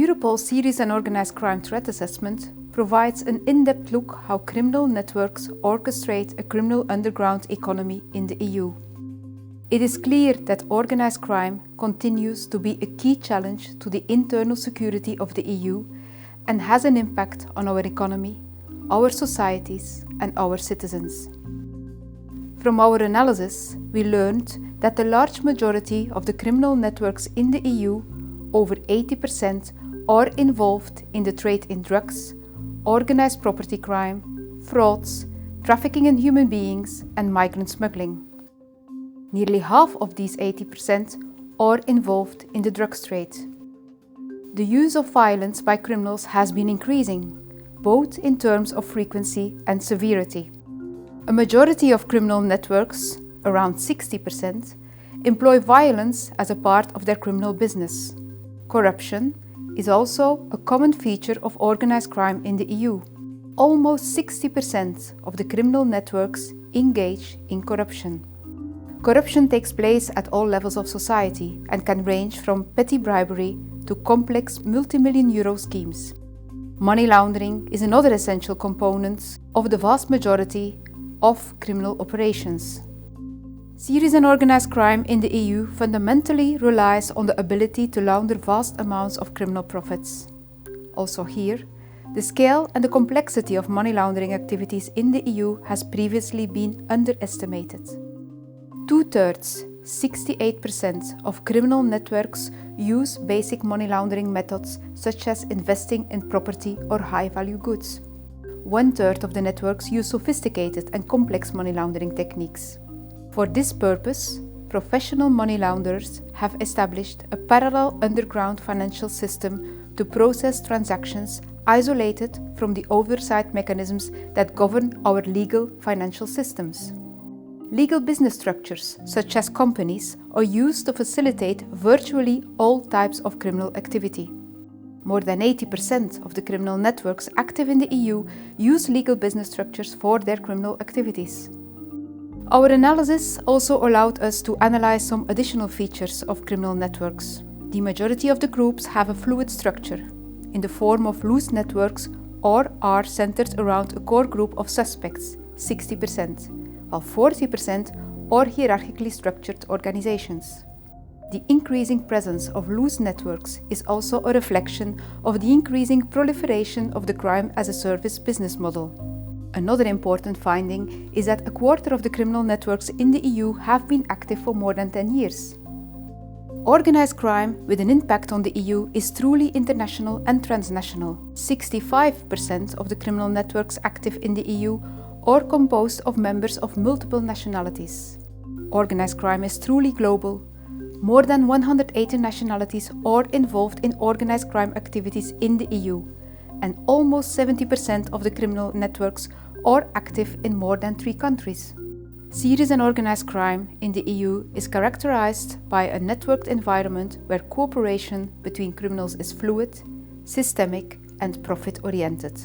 Europol Serious and Organized Crime Threat Assessment provides an in-depth look how criminal networks orchestrate a criminal underground economy in the EU. It is clear that organized crime continues to be a key challenge to the internal security of the EU and has an impact on our economy, our societies, and our citizens. From our analysis, we learned that the large majority of the criminal networks in the EU, over 80%, are involved in the trade in drugs, organized property crime, frauds, trafficking in human beings, and migrant smuggling. Nearly half of these 80% are involved in the drugs trade. The use of violence by criminals has been increasing, both in terms of frequency and severity. A majority of criminal networks, around 60%, employ violence as a part of their criminal business. Corruption is also a common feature of organized crime in the EU. Almost 60% of the criminal networks engage in corruption. Corruption takes place at all levels of society and can range from petty bribery to complex multi-million euro schemes. Money laundering is another essential component of the vast majority of criminal operations. Serious and organized crime in the EU fundamentally relies on the ability to launder vast amounts of criminal profits. Also here, the scale and the complexity of money laundering activities in the EU has previously been underestimated. 2/3, 68% of criminal networks use basic money laundering methods such as investing in property or high-value goods. 1/3 of the networks use sophisticated and complex money laundering techniques. For this purpose, professional money launderers have established a parallel underground financial system to process transactions isolated from the oversight mechanisms that govern our legal financial systems. Legal business structures, such as companies, are used to facilitate virtually all types of criminal activity. More than 80% of the criminal networks active in the EU use legal business structures for their criminal activities. Our analysis also allowed us to analyze some additional features of criminal networks. The majority of the groups have a fluid structure, in the form of loose networks, or are centered around a core group of suspects, 60%. While 40% are hierarchically structured organizations. The increasing presence of loose networks is also a reflection of the increasing proliferation of the crime-as-a-service business model. Another important finding is that 1/4 of the criminal networks in the EU have been active for more than 10 years. Organized crime with an impact on the EU is truly international and transnational. 65% of the criminal networks active in the EU are composed of members of multiple nationalities. Organized crime is truly global. More than 180 nationalities are involved in organized crime activities in the EU, and almost 70% of the criminal networks are active in more than 3 countries. Serious and organized crime in the EU is characterized by a networked environment where cooperation between criminals is fluid, systemic, and profit-oriented.